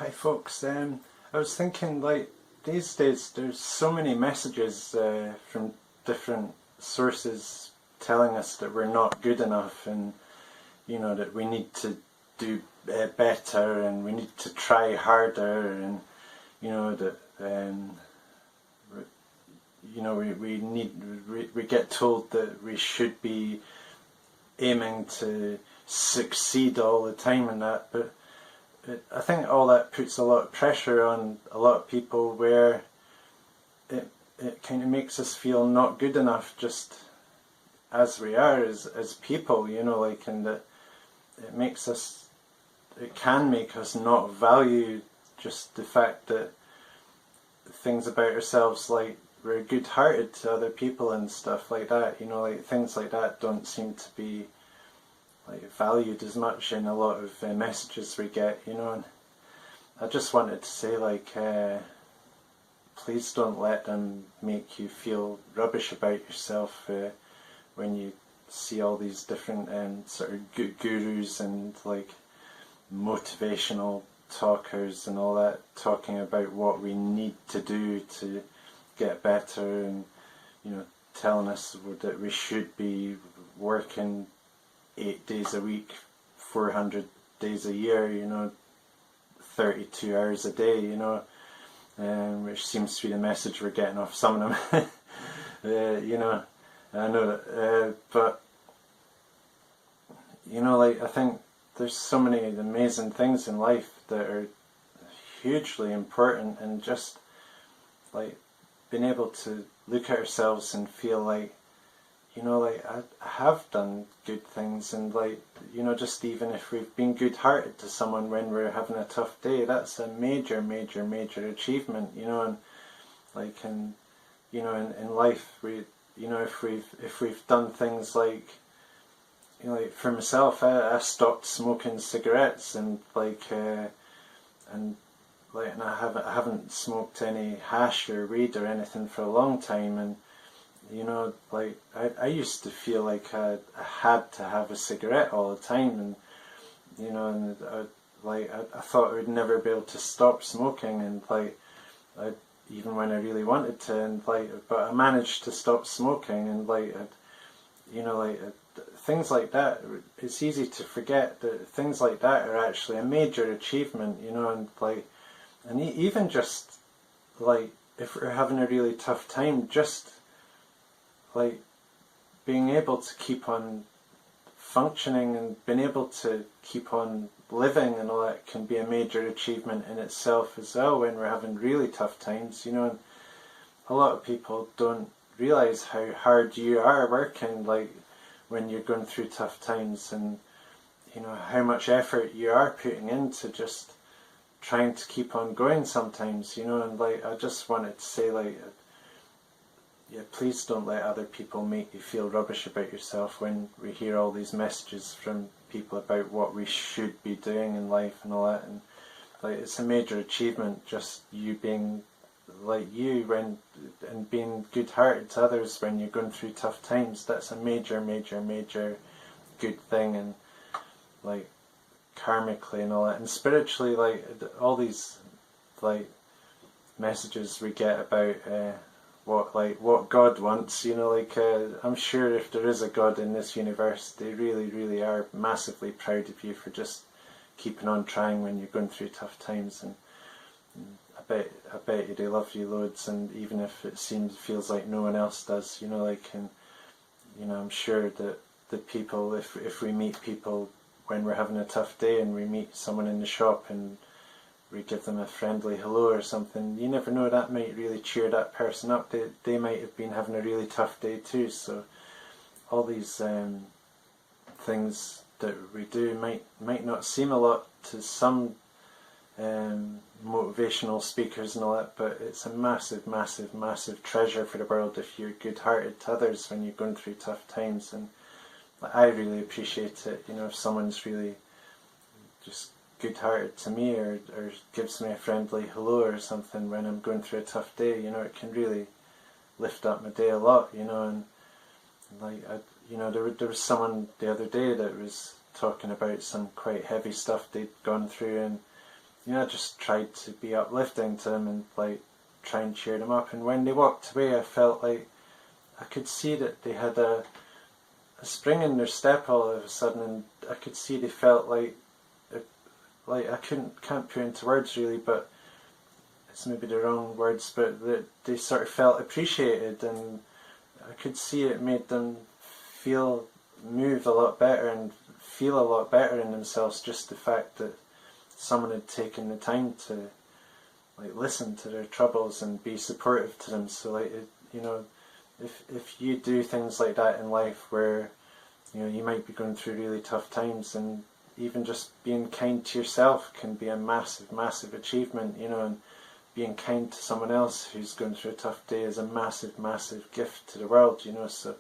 Hi folks, I was thinking, like, these days there's so many messages from different sources telling us that we're not good enough, and that we need to do better and we need to try harder, and that we get told that we should be aiming to succeed all the time and that, but I think all that puts a lot of pressure on a lot of people, where it kind of makes us feel not good enough just as we are as people, and that it can make us not value just the fact that things about ourselves, like we're good-hearted to other people and stuff like that, like things like that don't seem to be valued as much in a lot of messages we get, and I just wanted to say, please don't let them make you feel rubbish about yourself when you see all these different sort of gurus and motivational talkers and all that talking about what we need to do to get better, and telling us that we should be working 8 days a week, 400 days a year, 32 hours a day, which seems to be the message we're getting off some of them. I know that, but I think there's so many amazing things in life that are hugely important, and just being able to look at ourselves and feel I have done good things, and just even if we've been good-hearted to someone when we're having a tough day, that's a major achievement, and in life, if we've done things for myself, I stopped smoking cigarettes, and I haven't smoked any hash or weed or anything for a long time, and I used to feel like I had to have a cigarette all the time, and I thought I would never be able to stop smoking, and even when I really wanted to, and but I managed to stop smoking, and things like that. It's easy to forget that things like that are actually a major achievement, and even just if we're having a really tough time, just being able to keep on functioning and being able to keep on living and all that can be a major achievement in itself as well when we're having really tough times, and a lot of people don't realise how hard you are working when you're going through tough times, and how much effort you are putting into just trying to keep on going sometimes, and I just wanted to say please don't let other people make you feel rubbish about yourself when we hear all these messages from people about what we should be doing in life and all that, and it's a major achievement just you being and being good-hearted to others when you're going through tough times. That's a major good thing, and karmically and all that, and spiritually, all these messages we get about what God wants, I'm sure if there is a God in this universe, they really are massively proud of you for just keeping on trying when you're going through tough times, and I bet you they love you loads, and even if it feels like no one else does, and I'm sure that the people, if we meet people when we're having a tough day and we meet someone in the shop and we give them a friendly hello or something, you never know, that might really cheer that person up. They might have been having a really tough day too. So all these things that we do might not seem a lot to some motivational speakers and all that, but it's a massive treasure for the world if you're good-hearted to others when you're going through tough times. And I really appreciate it, if someone's really just good-hearted to me, or gives me a friendly hello or something when I'm going through a tough day. It can really lift up my day a lot, and there was someone the other day that was talking about some quite heavy stuff they'd gone through, and I just tried to be uplifting to them and like try and cheer them up. And when they walked away, I felt like I could see that they had a spring in their step all of a sudden, and I could see they felt like I can't put into words really, but it's maybe the wrong words, but that they sort of felt appreciated, and I could see it made them move a lot better and feel a lot better in themselves, just the fact that someone had taken the time to like listen to their troubles and be supportive to them. So like if you do things like that in life where you might be going through really tough times, and even just being kind to yourself can be a massive achievement, and being kind to someone else who's going through a tough day is a massive gift to the world, so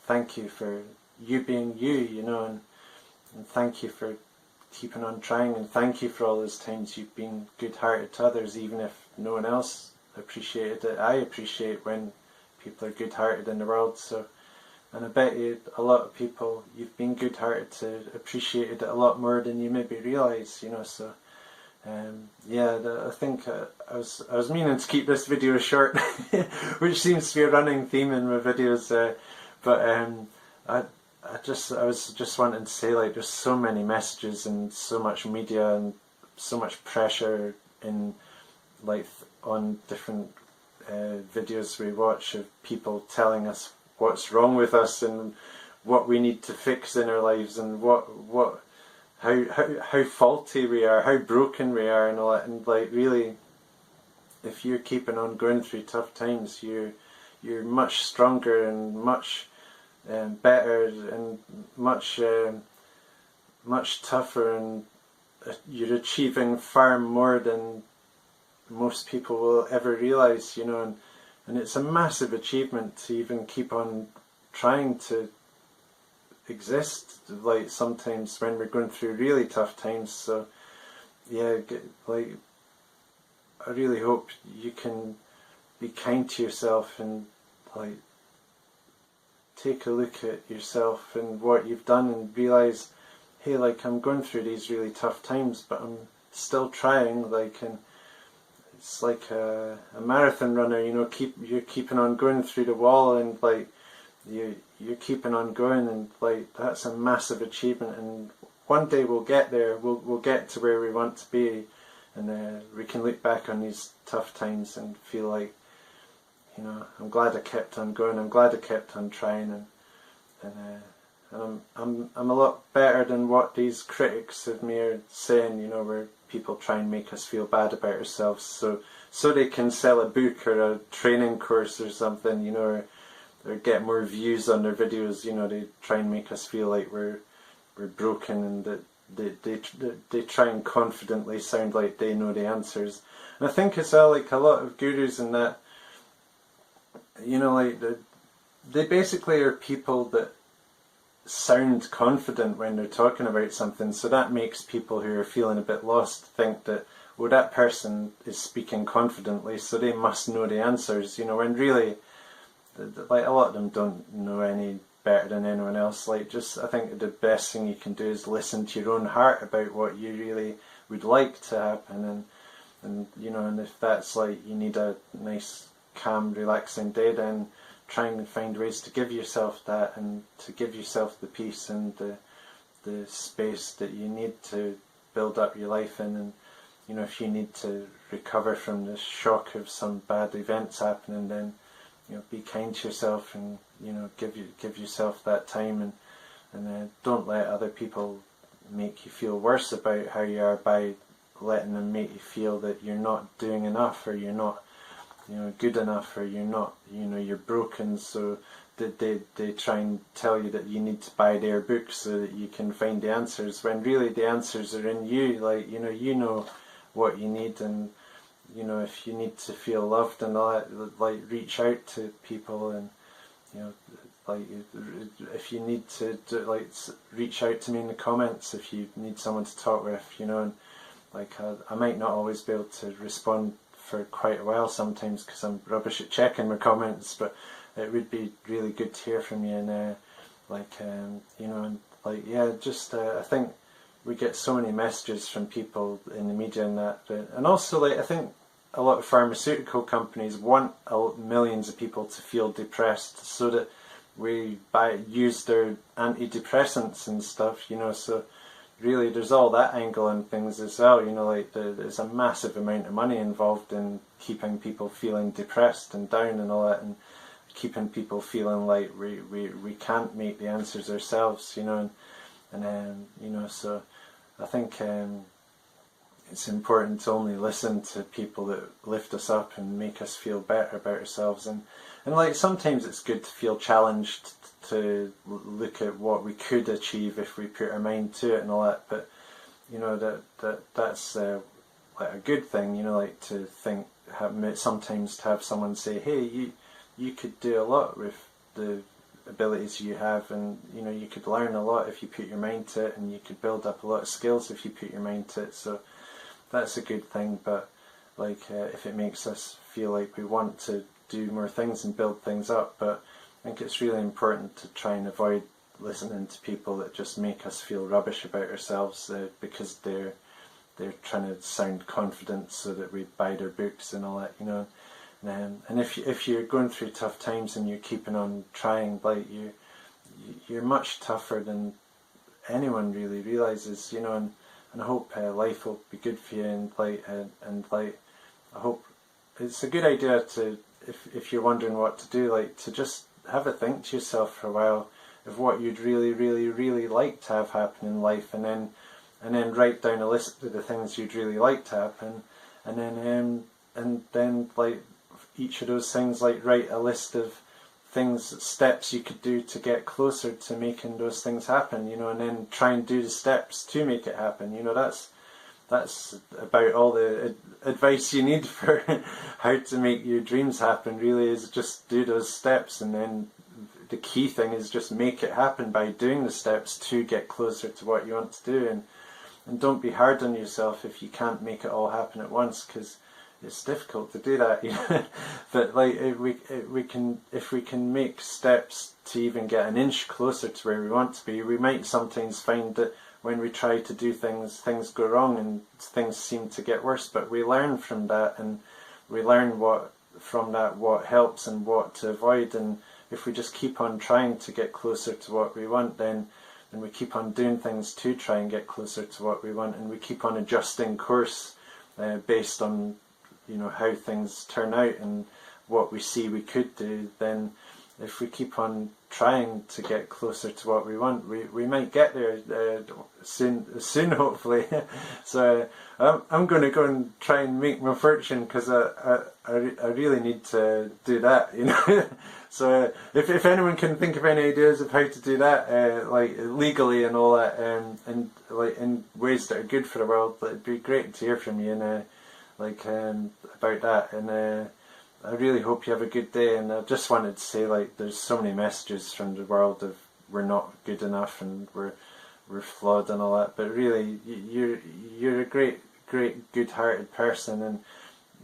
thank you for you being you, and thank you for keeping on trying, and thank you for all those times you've been good-hearted to others, even if no one else appreciated it. I appreciate when people are good-hearted in the world, and I bet you a lot of people you've been good-hearted to appreciated it a lot more than you maybe realise, so I think I was meaning to keep this video short, which seems to be a running theme in my videos, but I was just wanting to say, like, there's so many messages and so much media and so much pressure in on different videos we watch of people telling us what's wrong with us and what we need to fix in our lives, and how faulty we are, how broken we are, and all that. And like, really, if you're keeping on going through tough times, you're much stronger and much better and much tougher, and you're achieving far more than most people will ever realise, and it's a massive achievement to even keep on trying to exist, like sometimes when we're going through really tough times. So I really hope you can be kind to yourself and like take a look at yourself and what you've done and realise, hey, like, I'm going through these really tough times, but I'm still trying, and it's like a marathon runner, you're keeping on going through the wall, and like you're keeping on going, and like that's a massive achievement, and one day we'll get there, we'll get to where we want to be, and we can look back on these tough times and feel like, I'm glad I kept on going, I'm glad I kept on trying, and I'm a lot better than what these critics of me are saying, where people try and make us feel bad about ourselves so they can sell a book or a training course or something, or get more views on their videos. They try and make us feel like we're broken, and that they try and confidently sound like they know the answers. And I think as well, like a lot of gurus and that, they basically are people that sound confident when they're talking about something, so that makes people who are feeling a bit lost think that, well, that person is speaking confidently, so they must know the answers, when really, like, a lot of them don't know any better than anyone else. I think the best thing you can do is listen to your own heart about what you really would like to happen, and if that's like you need a nice, calm, relaxing day, then try and find ways to give yourself that, and to give yourself the peace and the space that you need to build up your life in. And if you need to recover from the shock of some bad events happening, then be kind to yourself, and give yourself that time, and don't let other people make you feel worse about how you are by letting them make you feel that you're not doing enough, or you're not good enough, or you're not, you're broken, so that they try and tell you that you need to buy their books so that you can find the answers, when really the answers are in you. Like, you know what you need, and if you need to feel loved and all that, like, reach out to people, and like, if you need to reach out to me in the comments if you need someone to talk with, and like, I might not always be able to respond for quite a while sometimes because I'm rubbish at checking my comments, but it would be really good to hear from you, and I think we get so many messages from people in the media and that, and also like I think a lot of pharmaceutical companies want millions of people to feel depressed so that we use their antidepressants and stuff, you know. So really there's all that angle and things as well, you know, like there's a massive amount of money involved in keeping people feeling depressed and down and all that, and keeping people feeling like we can't make the answers ourselves, you know, and you know, so I think it's important to only listen to people that lift us up and make us feel better about ourselves, and like sometimes it's good to feel challenged to look at what we could achieve if we put our mind to it and all that, but you know that's like a good thing, you know, like to think, sometimes to have someone say, hey, you could do a lot with the abilities you have, and you know, you could learn a lot if you put your mind to it, and you could build up a lot of skills if you put your mind to it. So that's a good thing. But like if it makes us feel like we want to do more things and build things up, but I think it's really important to try and avoid listening to people that just make us feel rubbish about ourselves because they're trying to sound confident so that we buy their books and all that, you know. And if you're going through tough times and you're keeping on trying, like you're much tougher than anyone really realizes, you know. And I hope life will be good for you, and like I hope it's a good idea to, if you're wondering what to do, like to just have a think to yourself for a while of what you'd really like to have happen in life, and then write down a list of the things you'd really like to happen, and then like each of those things, like write a list of things, steps you could do to get closer to making those things happen, you know, and then try and do the steps to make it happen, you know. That's about all the advice you need for how to make your dreams happen, really, is just do those steps, and then the key thing is just make it happen by doing the steps to get closer to what you want to do, and don't be hard on yourself if you can't make it all happen at once, because it's difficult to do that, you know. But like if we can make steps to even get an inch closer to where we want to be, we might sometimes find that when we try to do things go wrong and things seem to get worse, but we learn from that, and we learn what helps and what to avoid. And if we just keep on trying to get closer to what we want, then we keep on doing things to try and get closer to what we want, and we keep on adjusting course based on, you know, how things turn out and what we see we could do, then if we keep on trying to get closer to what we want, we might get there soon hopefully. So I'm going to go and try and make my fortune, because I really need to do that, you know. So if anyone can think of any ideas of how to do that, like legally and all that, and like in ways that are good for the world, it'd be great to hear from you, and about that. And I really hope you have a good day. And I just wanted to say, like, there's so many messages from the world of we're not good enough and we're flawed and all that, but really you're a great good-hearted person, and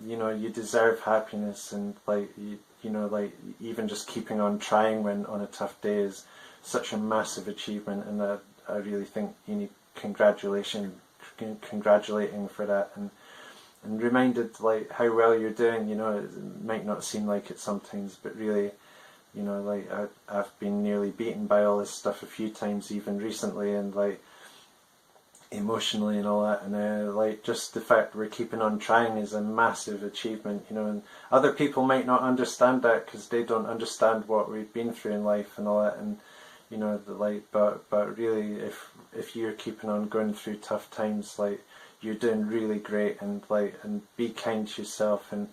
you know, you deserve happiness, and like you know, like even just keeping on trying when on a tough day is such a massive achievement, and I really think you need congratulating for that, and reminded like how well you're doing. You know, it might not seem like it sometimes, but really, you know, like I've been nearly beaten by all this stuff a few times, even recently, and like emotionally and all that, and like just the fact we're keeping on trying is a massive achievement, you know. And other people might not understand that because they don't understand what we've been through in life and all that, and you know, but really, if you're keeping on going through tough times, like, you're doing really great, and be kind to yourself, and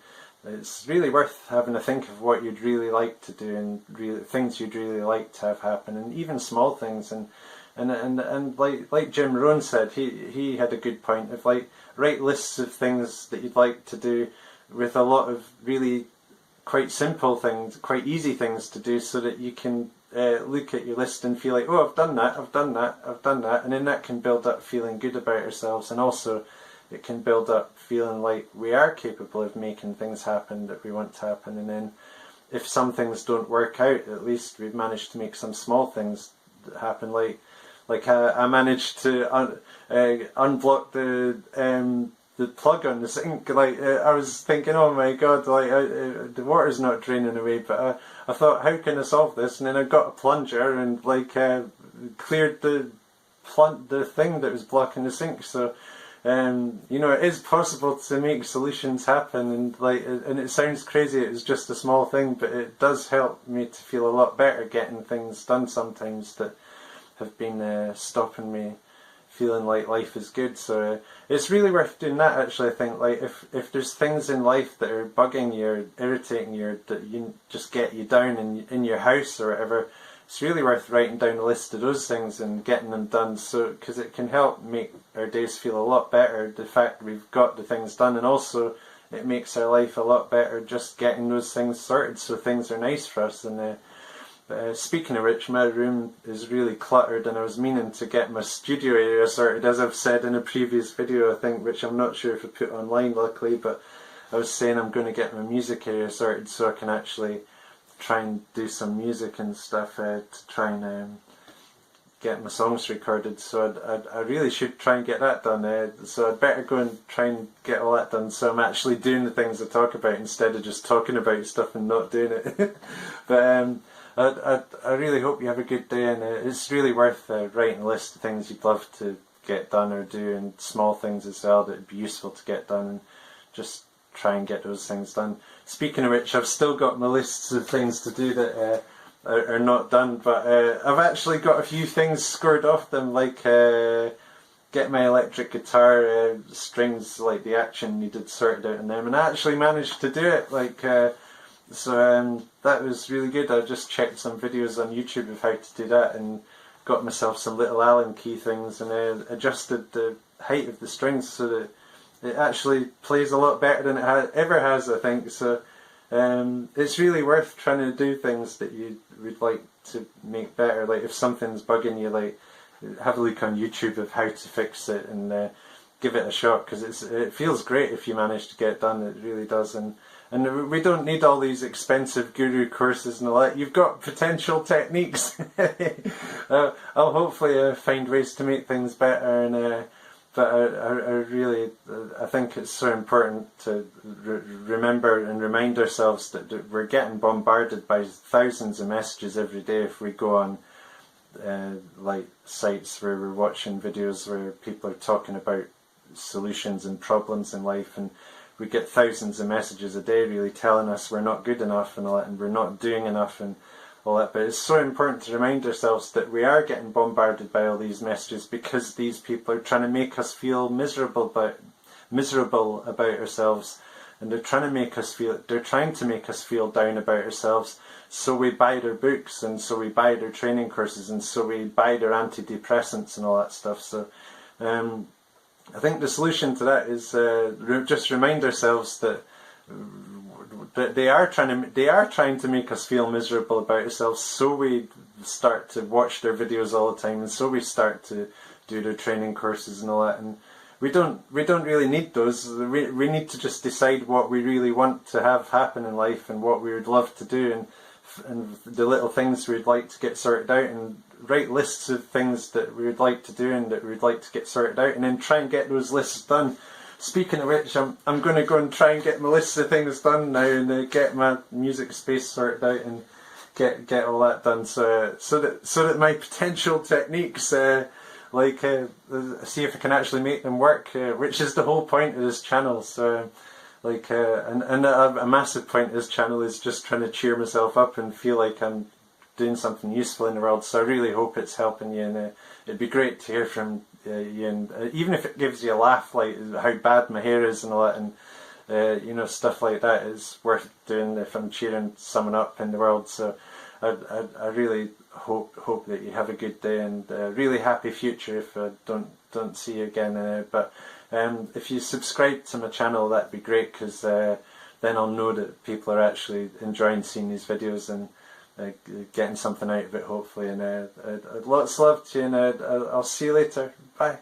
it's really worth having a think of what you'd really like to do, and really things you'd really like to have happen, and even small things, and like Jim Rohn said, he had a good point of like, write lists of things that you'd like to do with a lot of really quite simple things, quite easy things to do, so that you can look at your list and feel like, oh, I've done that, and then that can build up feeling good about ourselves, and also it can build up feeling like we are capable of making things happen that we want to happen. And then if some things don't work out, at least we've managed to make some small things happen. Like like I managed to unblock the plug on the sink. Like I was thinking, oh my god, like the water's not draining away. But I thought, how can I solve this? And then I got a plunger and like cleared the thing that was blocking the sink. So you know, it is possible to make solutions happen, and like, and it sounds crazy, it's just a small thing, but it does help me to feel a lot better getting things done sometimes that have been stopping me feeling like life is good. So it's really worth doing that, actually. I think, like, if there's things in life that are bugging you or irritating you, or that you just get you down in your house or whatever, it's really worth writing down a list of those things and getting them done, so because it can help make our days feel a lot better, the fact we've got the things done, and also it makes our life a lot better just getting those things sorted, so things are nice for us. And speaking of which, my room is really cluttered, and I was meaning to get my studio area sorted, as I've said in a previous video, I think, which I'm not sure if I put online luckily, but I was saying I'm going to get my music area sorted so I can actually try and do some music and stuff to try and get my songs recorded. So I really should try and get that done. So I'd better go and try and get all that done, so I'm actually doing the things I talk about instead of just talking about stuff and not doing it. But I really hope you have a good day, and it's really worth writing a list of things you'd love to get done or do, and small things as well that would be useful to get done, and just try and get those things done. Speaking of which, I've still got my lists of things to do that are not done, but I've actually got a few things scored off them, like get my electric guitar strings, like the action needed sorted out in them, and I actually managed to do it. Like so that was really good. I just checked some videos on YouTube of how to do that, and got myself some little Allen key things, and adjusted the height of the strings so that it actually plays a lot better than it ever has, I think. So it's really worth trying to do things that you would like to make better. Like if something's bugging you, like have a look on YouTube of how to fix it, and give it a shot, because it feels great if you manage to get it done. It really does. And we don't need all these expensive guru courses and all that. You've got potential techniques. I'll hopefully find ways to make things better, and but I think it's so important to remember and remind ourselves that we're getting bombarded by thousands of messages every day if we go on like sites where we're watching videos where people are talking about solutions and problems in life, and we get thousands of messages a day really telling us we're not good enough and all that, and we're not doing enough and all that. But it's so important to remind ourselves that we are getting bombarded by all these messages because these people are trying to make us feel miserable about ourselves, and they're trying to make us feel down about ourselves. So we buy their books, and so we buy their training courses, and so we buy their antidepressants and all that stuff. So I think the solution to that is just remind ourselves that they are trying to make us feel miserable about ourselves, so we start to watch their videos all the time, and so we start to do their training courses and all that. And we don't really need those. We need to just decide what we really want to have happen in life, and what we would love to do, and the little things we'd like to get sorted out, and write lists of things that we would like to do and that we would like to get sorted out, and then try and get those lists done. Speaking of which, I'm going to go and try and get my list of things done now, and get my music space sorted out, and get all that done, so that my potential techniques, see if I can actually make them work, which is the whole point of this channel. So and a massive point of this channel is just trying to cheer myself up and feel like I'm doing something useful in the world. So I really hope it's helping you, and it'd be great to hear from you, and even if it gives you a laugh, like how bad my hair is and all that, and stuff like that is worth doing if I'm cheering someone up in the world. So I really hope that you have a good day, and a really happy future if I don't see you again. But if you subscribe to my channel, that'd be great, because then I'll know that people are actually enjoying seeing these videos and getting something out of it, hopefully. And lots of love to you, and I'll see you later. Bye.